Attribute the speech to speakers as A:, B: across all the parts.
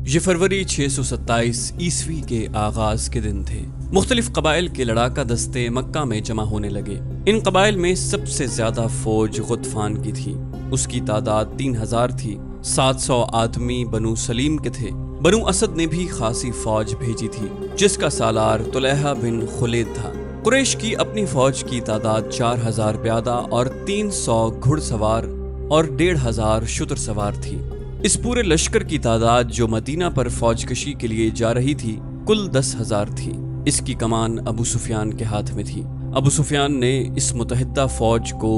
A: یہ فروری 627 عیسوی کے آغاز کے دن تھے۔ مختلف قبائل کے لڑاکا دستے مکہ میں جمع ہونے لگے۔ ان قبائل میں سب سے زیادہ فوج غطفان کی تھی۔ اس کی تعداد 3000 تھی۔ 700 آدمی بنو سلیم کے تھے۔ بنو اسد نے بھی خاصی فوج بھیجی تھی، جس کا سالار طلحہ بن خلید تھا۔ قریش کی اپنی فوج کی تعداد 4000 پیادہ اور 300 گھڑ سوار اور 1500 شتر سوار تھی۔ اس پورے لشکر کی تعداد جو مدینہ پر فوج کشی کے لیے جا رہی تھی کل 10,000 تھی۔ اس کی کمان ابو سفیان کے ہاتھ میں تھی۔ ابو سفیان نے اس متحدہ فوج کو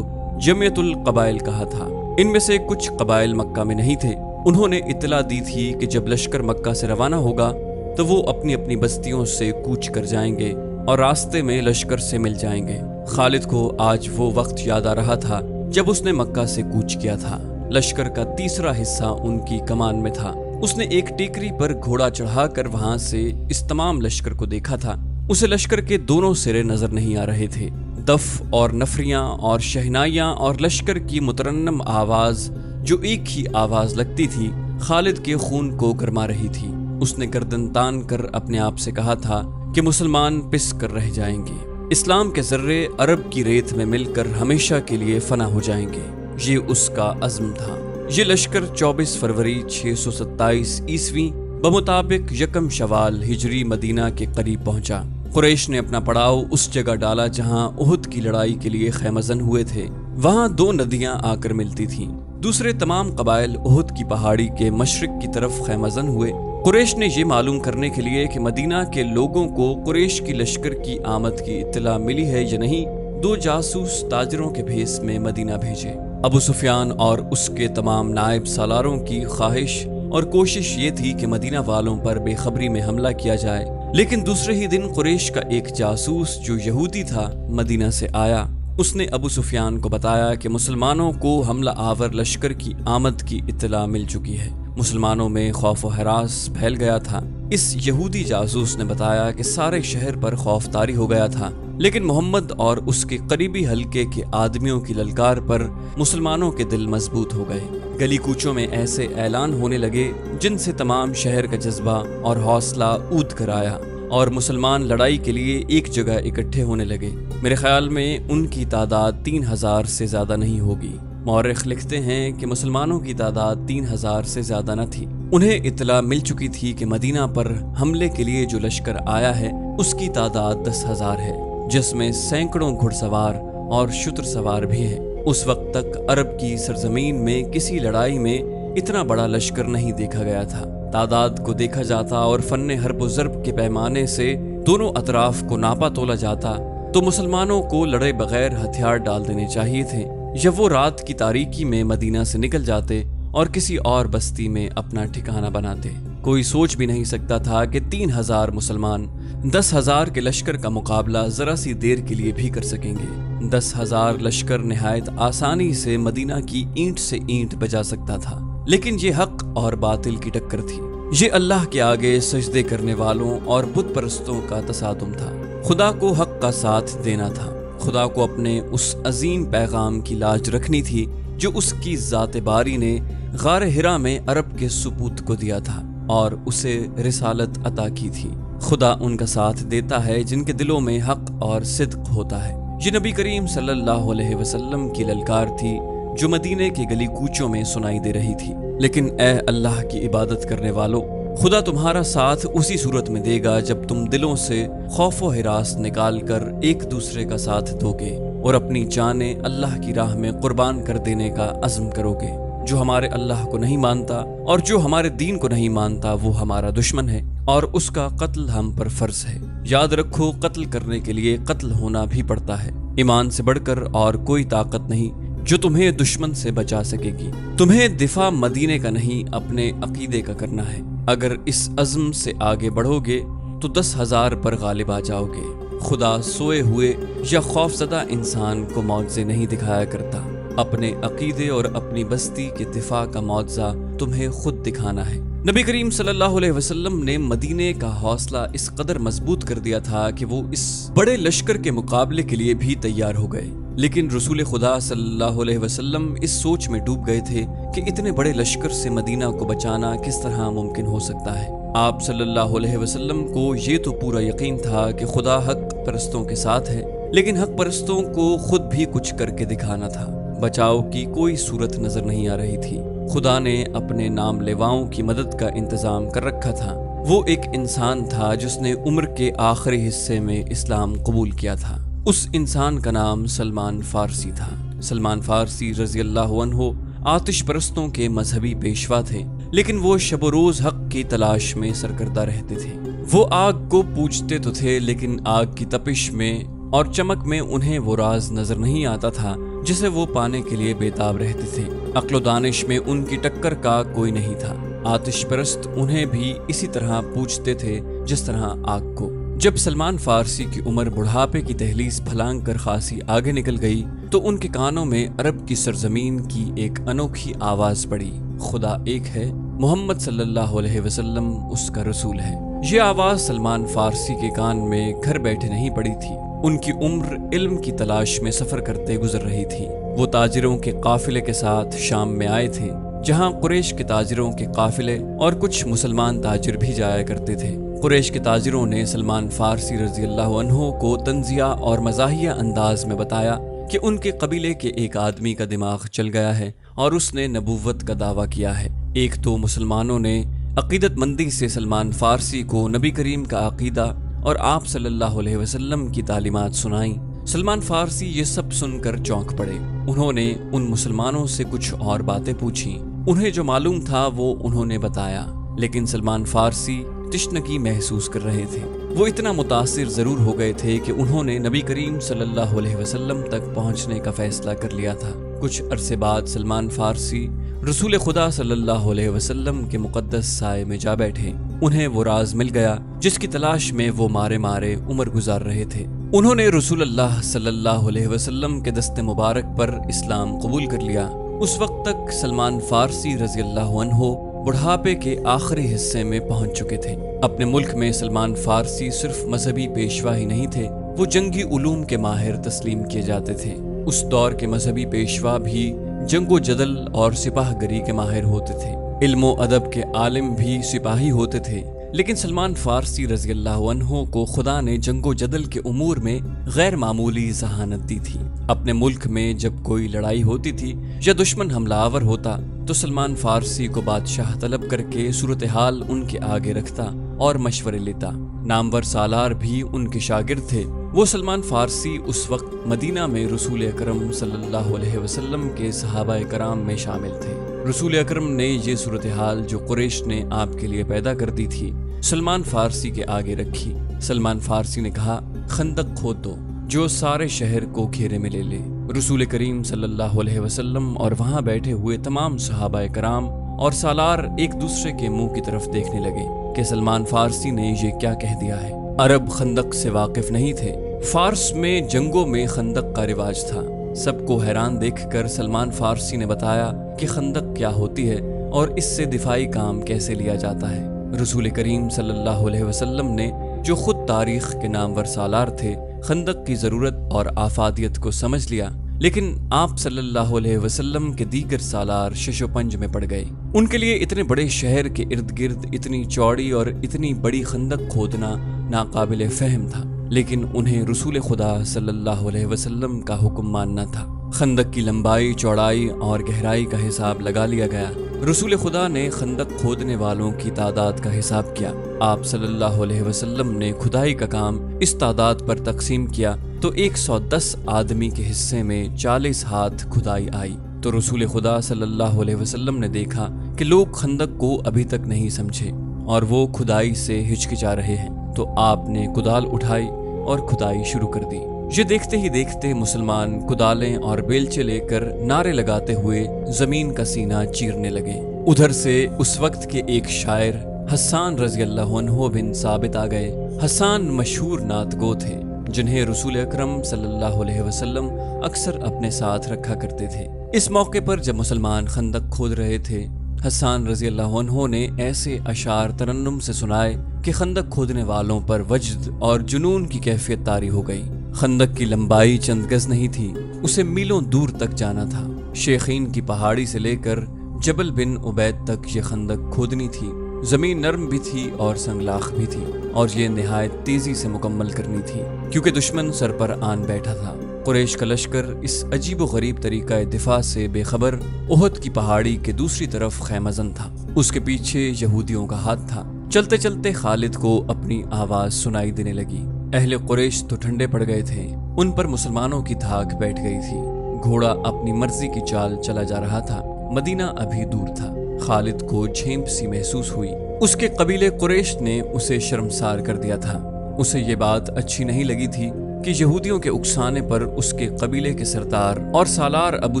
A: جمعیت القبائل کہا تھا۔ ان میں سے کچھ قبائل مکہ میں نہیں تھے۔ انہوں نے اطلاع دی تھی کہ جب لشکر مکہ سے روانہ ہوگا تو وہ اپنی اپنی بستیوں سے کوچ کر جائیں گے اور راستے میں لشکر سے مل جائیں گے۔ خالد کو آج وہ وقت یاد آ رہا تھا جب اس نے مکہ سے کوچ کیا تھا۔ لشکر کا تیسرا حصہ ان کی کمان میں تھا۔ اس نے ایک ٹیکری پر گھوڑا چڑھا کر وہاں سے اس تمام لشکر کو دیکھا تھا۔ اسے لشکر کے دونوں سرے نظر نہیں آ رہے تھے۔ دف اور نفریاں اور شہنائیاں اور لشکر کی مترنم آواز جو ایک ہی آواز لگتی تھی خالد کے خون کو گرما رہی تھی۔ اس نے گردن تان کر اپنے آپ سے کہا تھا کہ مسلمان پس کر رہ جائیں گے۔ اسلام کے ذرے عرب کی ریت میں مل کر ہمیشہ کے لیے فنا ہو جائیں گے۔ یہ اس کا عزم تھا۔ یہ لشکر 24 فروری 627 عیسوی بمطابق 1 شوال ہجری مدینہ کے قریب پہنچا۔ قریش نے اپنا پڑاؤ اس جگہ ڈالا جہاں احد کی لڑائی کے لیے خیمہ زن ہوئے تھے۔ وہاں 2 ندیاں آ کر ملتی تھیں۔ دوسرے تمام قبائل احد کی پہاڑی کے مشرق کی طرف خیمہ زن ہوئے۔ قریش نے یہ معلوم کرنے کے لیے کہ مدینہ کے لوگوں کو قریش کی لشکر کی آمد کی اطلاع ملی ہے یا نہیں 2 جاسوس تاجروں کے بھیس میں مدینہ بھیجے۔ ابو سفیان اور اس کے تمام نائب سالاروں کی خواہش اور کوشش یہ تھی کہ مدینہ والوں پر بے خبری میں حملہ کیا جائے، لیکن دوسرے ہی دن قریش کا ایک جاسوس جو یہودی تھا مدینہ سے آیا۔ اس نے ابو سفیان کو بتایا کہ مسلمانوں کو حملہ آور لشکر کی آمد کی اطلاع مل چکی ہے۔ مسلمانوں میں خوف و ہراس پھیل گیا تھا۔ اس یہودی جاسوس نے بتایا کہ سارے شہر پر خوف طاری ہو گیا تھا، لیکن محمد اور اس کے قریبی حلقے کے آدمیوں کی للکار پر مسلمانوں کے دل مضبوط ہو گئے۔ گلی کوچوں میں ایسے اعلان ہونے لگے جن سے تمام شہر کا جذبہ اور حوصلہ اود کر آیا اور مسلمان لڑائی کے لیے ایک جگہ اکٹھے ہونے لگے۔ میرے خیال میں ان کی تعداد 3000 سے زیادہ نہیں ہوگی۔ مورخ لکھتے ہیں کہ مسلمانوں کی تعداد 3000 سے زیادہ نہ تھی۔ انہیں اطلاع مل چکی تھی کہ مدینہ پر حملے کے لیے جو لشکر آیا ہے اس کی تعداد 10,000 ہے، جس میں سینکڑوں گھڑ سوار اور شتر سوار بھی ہیں۔ اس وقت تک عرب کی سرزمین میں کسی لڑائی میں اتنا بڑا لشکر نہیں دیکھا گیا تھا۔ تعداد کو دیکھا جاتا اور فن حرب و ضرب کے پیمانے سے دونوں اطراف کو ناپا تولا جاتا تو مسلمانوں کو لڑے بغیر ہتھیار ڈال دینے چاہیے تھے، یا وہ رات کی تاریکی میں مدینہ سے نکل جاتے اور کسی اور بستی میں اپنا ٹھکانہ بناتے۔ کوئی سوچ بھی نہیں سکتا تھا کہ 3000 مسلمان 10,000 کے لشکر کا مقابلہ ذرا سی دیر کے لیے بھی کر سکیں گے۔ 10,000 لشکر نہایت آسانی سے مدینہ کی اینٹ سے اینٹ بجا سکتا تھا، لیکن یہ حق اور باطل کی ٹکر تھی۔ یہ اللہ کے آگے سجدے کرنے والوں اور بت پرستوں کا تصادم تھا۔ خدا کو حق کا ساتھ دینا تھا۔ خدا کو اپنے اس عظیم پیغام کی لاج رکھنی تھی جو اس کی ذات باری نے غار حرا میں عرب کے سپوت کو دیا تھا اور اسے رسالت عطا کی تھی۔ خدا ان کا ساتھ دیتا ہے جن کے دلوں میں حق اور صدق ہوتا ہے۔ یہ نبی کریم صلی اللہ علیہ وسلم کی للکار تھی جو مدینے کے گلی کوچوں میں سنائی دے رہی تھی۔ لیکن اے اللہ کی عبادت کرنے والوں، خدا تمہارا ساتھ اسی صورت میں دے گا جب تم دلوں سے خوف و ہراس نکال کر ایک دوسرے کا ساتھ دو گے اور اپنی جانیں اللہ کی راہ میں قربان کر دینے کا عزم کرو گے۔ جو ہمارے اللہ کو نہیں مانتا اور جو ہمارے دین کو نہیں مانتا وہ ہمارا دشمن ہے اور اس کا قتل ہم پر فرض ہے۔ یاد رکھو، قتل کرنے کے لیے قتل ہونا بھی پڑتا ہے۔ ایمان سے بڑھ کر اور کوئی طاقت نہیں جو تمہیں دشمن سے بچا سکے گی۔ تمہیں دفاع مدینے کا نہیں اپنے عقیدے کا کرنا ہے۔ اگر اس عزم سے آگے بڑھو گے تو 10,000 پر غالب آ جاؤ گے۔ خدا سوئے ہوئے یا خوفزدہ انسان کو معجزے نہیں دکھایا کرتا۔ اپنے عقیدے اور اپنی بستی کے دفاع کا معجزہ تمہیں خود دکھانا ہے۔ نبی کریم صلی اللہ علیہ وسلم نے مدینے کا حوصلہ اس قدر مضبوط کر دیا تھا کہ وہ اس بڑے لشکر کے مقابلے کے لیے بھی تیار ہو گئے، لیکن رسول خدا صلی اللہ علیہ وسلم اس سوچ میں ڈوب گئے تھے کہ اتنے بڑے لشکر سے مدینہ کو بچانا کس طرح ممکن ہو سکتا ہے۔ آپ صلی اللہ علیہ وسلم کو یہ تو پورا یقین تھا کہ خدا حق پرستوں کے ساتھ ہے، لیکن حق پرستوں کو خود بھی کچھ کر کے دکھانا تھا۔ بچاؤ کی کوئی صورت نظر نہیں آ رہی تھی۔ خدا نے اپنے نام لیواؤں کی مدد کا انتظام کر رکھا تھا۔ وہ ایک انسان تھا جس نے عمر کے آخری حصے میں اسلام قبول کیا تھا۔ اس انسان کا نام سلمان فارسی تھا۔ سلمان فارسی رضی اللہ عنہ آتش پرستوں کے مذہبی پیشوا تھے، لیکن وہ شب و روز حق کی تلاش میں سرگردہ رہتے تھے۔ وہ آگ کو پوجتے تو تھے، لیکن آگ کی تپش میں اور چمک میں انہیں وہ راز نظر نہیں آتا تھا جسے وہ پانے کے لیے بےتاب رہتے تھے۔ عقل و دانش میں ان کی ٹکر کا کوئی نہیں تھا۔ آتش پرست انہیں بھی اسی طرح پوجتے تھے جس طرح آگ کو۔ جب سلمان فارسی کی عمر بڑھاپے کی دہلیز پھلانگ کر خاصی آگے نکل گئی تو ان کے کانوں میں عرب کی سرزمین کی ایک انوکھی آواز پڑی، خدا ایک ہے، محمد صلی اللہ علیہ وسلم اس کا رسول ہے۔ یہ آواز سلمان فارسی کے کان میں گھر بیٹھے نہیں پڑی تھی۔ ان کی عمر علم کی تلاش میں سفر کرتے گزر رہی تھی۔ وہ تاجروں کے قافلے کے ساتھ شام میں آئے تھے، جہاں قریش کے تاجروں کے قافلے اور کچھ مسلمان تاجر بھی جایا کرتے تھے۔ قریش کے تاجروں نے سلمان فارسی رضی اللہ عنہ کو تنزیہ اور مزاحیہ انداز میں بتایا کہ ان کے قبیلے کے ایک آدمی کا دماغ چل گیا ہے اور اس نے نبوت کا دعویٰ کیا ہے۔ ایک تو مسلمانوں نے عقیدت مندی سے سلمان فارسی کو نبی کریم کا عقیدہ اور آپ صلی اللہ علیہ وسلم کی تعلیمات سنائیں۔ سلمان فارسی یہ سب سن کر چونک پڑے۔ انہوں نے ان مسلمانوں سے کچھ اور باتیں پوچھیں۔ انہیں جو معلوم تھا وہ انہوں نے بتایا، لیکن سلمان فارسی تشنگی محسوس کر رہے تھے۔ وہ اتنا متاثر ضرور ہو گئے تھے کہ انہوں نے نبی کریم صلی اللہ علیہ وسلم تک پہنچنے کا فیصلہ کر لیا تھا۔ کچھ عرصے بعد سلمان فارسی رسول خدا صلی اللہ علیہ وسلم کے مقدس سائے میں جا بیٹھے۔ انہیں وہ راز مل گیا جس کی تلاش میں وہ مارے مارے عمر گزار رہے تھے۔ انہوں نے رسول اللہ صلی اللہ علیہ وسلم کے دست مبارک پر اسلام قبول کر لیا۔ اس وقت تک سلمان فارسی رضی اللہ عنہ بڑھاپے کے آخری حصے میں پہنچ چکے تھے۔ اپنے ملک میں سلمان فارسی صرف مذہبی پیشوا ہی نہیں تھے، وہ جنگی علوم کے ماہر تسلیم کیے جاتے تھے۔ اس دور کے مذہبی پیشوا بھی جنگ و جدل اور سپاہ گری کے ماہر ہوتے تھے۔ علم و ادب کے عالم بھی سپاہی ہوتے تھے، لیکن سلمان فارسی رضی اللہ عنہ کو خدا نے جنگ و جدل کے امور میں غیر معمولی ذہانت دی تھی۔ اپنے ملک میں جب کوئی لڑائی ہوتی تھی یا دشمن حملہ آور ہوتا تو سلمان فارسی کو بادشاہ طلب کر کے صورتحال ان کے آگے رکھتا اور مشورے لیتا۔ نامور سالار بھی ان کے شاگرد تھے۔ وہ سلمان فارسی اس وقت مدینہ میں رسول اکرم صلی اللہ علیہ وسلم کے صحابہ کرام میں شامل تھے۔ رسول اکرم نے یہ صورتحال جو قریش نے آپ کے لیے پیدا کر دی تھی سلمان فارسی کے آگے رکھی۔ سلمان فارسی نے کہا، خندق کھود دو جو سارے شہر کو گھیرے میں لے لے۔ رسول کریم صلی اللہ علیہ وسلم اور وہاں بیٹھے ہوئے تمام صحابہ کرام اور سالار ایک دوسرے کے منہ کی طرف دیکھنے لگے کہ سلمان فارسی نے یہ کیا کہہ دیا ہے۔ عرب خندق سے واقف نہیں تھے۔ فارس میں جنگوں میں خندق کا رواج تھا۔ سب کو حیران دیکھ کر سلمان فارسی نے بتایا کہ خندق کیا ہوتی ہے اور اس سے دفاعی کام کیسے لیا جاتا ہے۔ رسول کریم صلی اللہ علیہ وسلم نے جو خود تاریخ کے نامور سالار تھے خندق کی ضرورت اور آفادیت کو سمجھ لیا، لیکن آپ صلی اللہ علیہ وسلم کے دیگر سالار شش و پنج میں پڑ گئے۔ ان کے لیے اتنے بڑے شہر کے ارد گرد اتنی چوڑی اور اتنی بڑی خندق کھودنا ناقابل فہم تھا، لیکن انہیں رسول خدا صلی اللہ علیہ وسلم کا حکم ماننا تھا۔ خندق کی لمبائی، چوڑائی اور گہرائی کا حساب لگا لیا گیا۔ رسول خدا نے خندق کھودنے والوں کی تعداد کا حساب کیا۔ آپ صلی اللہ علیہ وسلم نے کھدائی کا کام اس تعداد پر تقسیم کیا تو 110 آدمی کے حصے میں 40 ہاتھ کھدائی آئی۔ تو رسول خدا صلی اللہ علیہ وسلم نے دیکھا کہ لوگ خندق کو ابھی تک نہیں سمجھے اور وہ کھدائی سے ہچکچا رہے ہیں، تو آپ نے کدال اٹھائی اور کھدائی شروع کر دی۔ یہ دیکھتے ہی دیکھتے مسلمان کدالیں اور بیلچے لے کر نعرے لگاتے ہوئے زمین کا سینہ چیرنے لگے۔ ادھر سے اس وقت کے ایک شاعر حسان رضی اللہ عنہ بن ثابت آ گئے۔ حسان مشہور نعت گو تھے جنہیں رسول اکرم صلی اللہ علیہ وسلم اکثر اپنے ساتھ رکھا کرتے تھے۔ اس موقع پر جب مسلمان خندق کھود رہے تھے حسان رضی اللہ عنہ نے ایسے اشعار ترنم سے سنائے کہ خندق کھودنے والوں پر وجد اور جنون کی کیفیت طاری ہو گئی۔ خندق کی لمبائی چند گز نہیں تھی، اسے میلوں دور تک جانا تھا۔ شیخین کی پہاڑی سے لے کر جبل بن عبید تک یہ خندق کھودنی تھی۔ زمین نرم بھی تھی اور سنگلاخ بھی تھی، اور یہ نہایت تیزی سے مکمل کرنی تھی کیونکہ دشمن سر پر آن بیٹھا تھا۔ قریش کا لشکر اس عجیب و غریب طریقہ دفاع سے بے خبر احد کی پہاڑی کے دوسری طرف خیمہ زن تھا۔ اس کے پیچھے یہودیوں کا ہاتھ تھا۔ چلتے چلتے خالد کو اپنی آواز سنائی دینے لگی۔ اہل قریش تو ٹھنڈے پڑ گئے تھے، ان پر مسلمانوں کی دھاک بیٹھ گئی تھی۔ گھوڑا اپنی مرضی کی چال چلا جا رہا تھا، مدینہ ابھی دور تھا۔ خالد کو جھیمپ سی محسوس ہوئی۔ اس کے قبیلے قریش نے اسے شرمسار کر دیا تھا۔ اسے یہ بات اچھی نہیں لگی تھی کہ یہودیوں کے اکسانے پر اس کے قبیلے کے سردار اور سالار ابو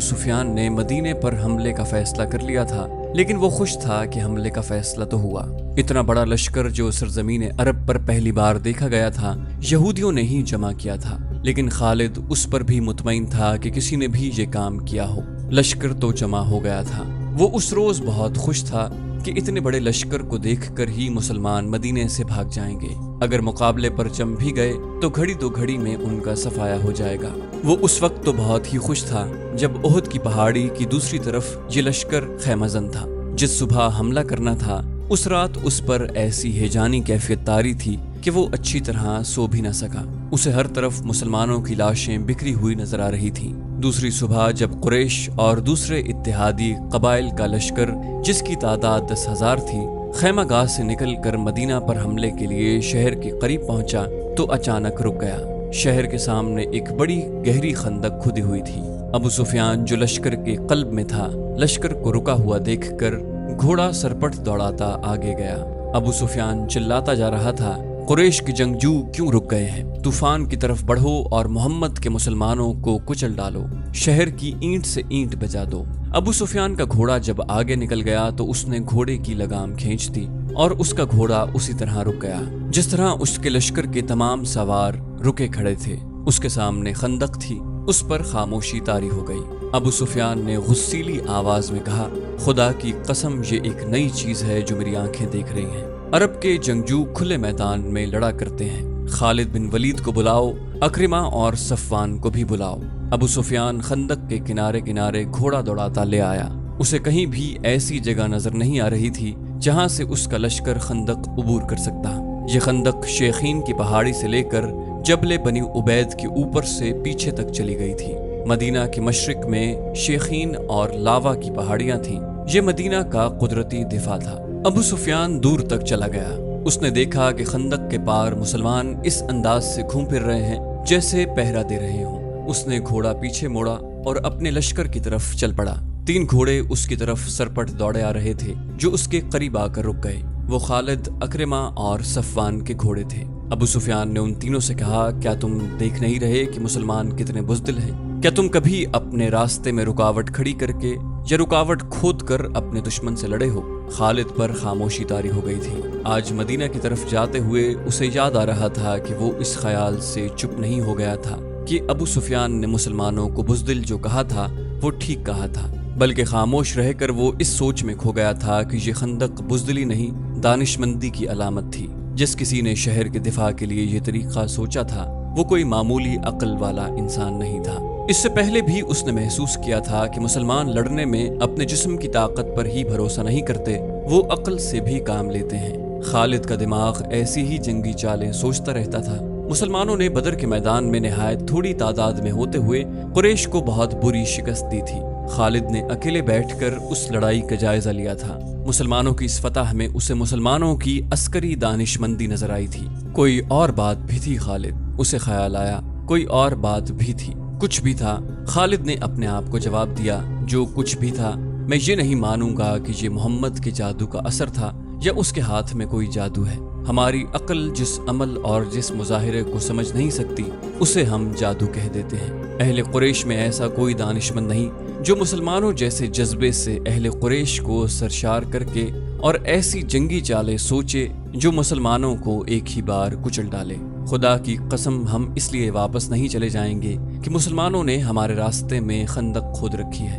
A: سفیان نے مدینے پر حملے کا فیصلہ کر لیا تھا، لیکن وہ خوش تھا کہ حملے کا فیصلہ تو ہوا۔ اتنا بڑا لشکر جو سرزمین عرب پر پہلی بار دیکھا گیا تھا، یہودیوں نے ہی جمع کیا تھا، لیکن خالد اس پر بھی مطمئن تھا کہ کسی نے بھی یہ کام کیا ہو۔ لشکر تو جمع ہو گیا تھا۔ وہ اس روز بہت خوش تھا کہ اتنے بڑے لشکر کو دیکھ کر ہی مسلمان مدینے سے بھاگ جائیں گے۔ اگر مقابلے پر جم بھی گئے تو گھڑی دو گھڑی میں ان کا صفایا ہو جائے گا۔ وہ اس وقت تو بہت ہی خوش تھا جب احد کی پہاڑی کی دوسری طرف یہ لشکر خیمہ زن تھا۔ جس صبح حملہ کرنا تھا، اس رات اس پر ایسی ہیجانی کیفیت طاری تھی کہ وہ اچھی طرح سو بھی نہ سکا۔ اسے ہر طرف مسلمانوں کی لاشیں بکھری ہوئی نظر آ رہی تھیں۔ دوسری صبح جب قریش اور دوسرے اتحادی قبائل کا لشکر جس کی تعداد 10,000 تھی، خیمہ گاہ سے نکل کر مدینہ پر حملے کے لیے شہر کے قریب پہنچا تو اچانک رک گیا۔ شہر کے سامنے ایک بڑی گہری خندق کھدی ہوئی تھی۔ ابو سفیان جو لشکر کے قلب میں تھا، لشکر کو رکا ہوا دیکھ کر گھوڑا سرپٹ دوڑاتا آگے گیا۔ ابو سفیان چلاتا جا رہا تھا، قریش کے جنگجو کیوں رک گئے ہیں؟ طوفان کی طرف بڑھو اور محمد کے مسلمانوں کو کچل ڈالو، شہر کی اینٹ سے اینٹ بجا دو۔ ابو سفیان کا گھوڑا جب آگے نکل گیا تو اس نے گھوڑے کی لگام کھینچ دی اور اس کا گھوڑا اسی طرح رک گیا جس طرح اس کے لشکر کے تمام سوار رکے کھڑے تھے۔ اس کے سامنے خندق تھی، اس پر خاموشی طاری ہو گئی۔ ابو سفیان نے غصیلی آواز میں کہا، خدا کی قسم یہ ایک نئی چیز ہے جو میری آنکھیں دیکھ رہی ہیں۔ عرب کے جنگجو کھلے میدان میں لڑا کرتے ہیں۔ خالد بن ولید کو بلاؤ، اکرمہ اور صفوان کو بھی بلاؤ۔ ابو سفیان خندق کے کنارے کنارے گھوڑا دوڑاتا لے آیا۔ اسے کہیں بھی ایسی جگہ نظر نہیں آ رہی تھی جہاں سے اس کا لشکر خندق عبور کر سکتا۔ یہ خندق شیخین کی پہاڑی سے لے کر جبل بنی عبید کے اوپر سے پیچھے تک چلی گئی تھی۔ مدینہ کے مشرق میں شیخین اور لاوا کی پہاڑیاں تھیں۔ یہ مدینہ کا قدرتی دفاع تھا۔ ابو سفیان دور تک چلا گیا۔ اس نے دیکھا کہ خندق کے پار مسلمان اس انداز سے گھوم پھر رہے ہیں جیسے پہرا دے رہے ہوں۔ اس نے گھوڑا پیچھے موڑا اور اپنے لشکر کی طرف چل پڑا۔ 3 گھوڑے اس کی طرف سرپٹ دوڑے آ رہے تھے جو اس کے قریب آ کر رک گئے۔ وہ خالد، اکرمہ اور صفوان کے گھوڑے تھے۔ ابو سفیان نے ان تینوں سے کہا، کیا تم دیکھ نہیں رہے کہ مسلمان کتنے بزدل ہیں؟ کیا تم کبھی اپنے راستے میں رکاوٹ کھڑی کر کے یا رکاوٹ کھود کر اپنے دشمن سے لڑے ہو؟ خالد پر خاموشی طاری ہو گئی تھی۔ آج مدینہ کی طرف جاتے ہوئے اسے یاد آ رہا تھا کہ وہ اس خیال سے چپ نہیں ہو گیا تھا کہ ابو سفیان نے مسلمانوں کو بزدل جو کہا تھا وہ ٹھیک کہا تھا، بلکہ خاموش رہ کر وہ اس سوچ میں کھو گیا تھا کہ یہ خندق بزدلی نہیں، دانش مندی کی علامت تھی۔ جس کسی نے شہر کے دفاع کے لیے یہ طریقہ سوچا تھا وہ کوئی معمولی عقل والا انسان نہیں تھا۔ اس سے پہلے بھی اس نے محسوس کیا تھا کہ مسلمان لڑنے میں اپنے جسم کی طاقت پر ہی بھروسہ نہیں کرتے، وہ عقل سے بھی کام لیتے ہیں۔ خالد کا دماغ ایسی ہی جنگی چالیں سوچتا رہتا تھا۔ مسلمانوں نے بدر کے میدان میں نہایت تھوڑی تعداد میں ہوتے ہوئے قریش کو بہت بری شکست دی تھی۔ خالد نے اکیلے بیٹھ کر اس لڑائی کا جائزہ لیا تھا۔ مسلمانوں کی اس فتح میں اسے مسلمانوں کی عسکری دانش مندی نظر آئی تھی۔ کوئی اور بات بھی تھی خالد، اسے خیال آیا، کوئی اور بات بھی تھی۔ کچھ بھی تھا، خالد نے اپنے آپ کو جواب دیا، جو کچھ بھی تھا، میں یہ نہیں مانوں گا کہ یہ محمد کے جادو کا اثر تھا یا اس کے ہاتھ میں کوئی جادو ہے۔ ہماری عقل جس عمل اور جس مظاہرے کو سمجھ نہیں سکتی اسے ہم جادو کہہ دیتے ہیں۔ اہل قریش میں ایسا کوئی دانشمند نہیں جو مسلمانوں جیسے جذبے سے اہل قریش کو سرشار کر کے اور ایسی جنگی چالیں سوچے جو مسلمانوں کو ایک ہی بار کچل ڈالے۔ خدا کی قسم ہم اس لیے واپس نہیں چلے جائیں گے کہ مسلمانوں نے ہمارے راستے میں خندق کھود رکھی ہے۔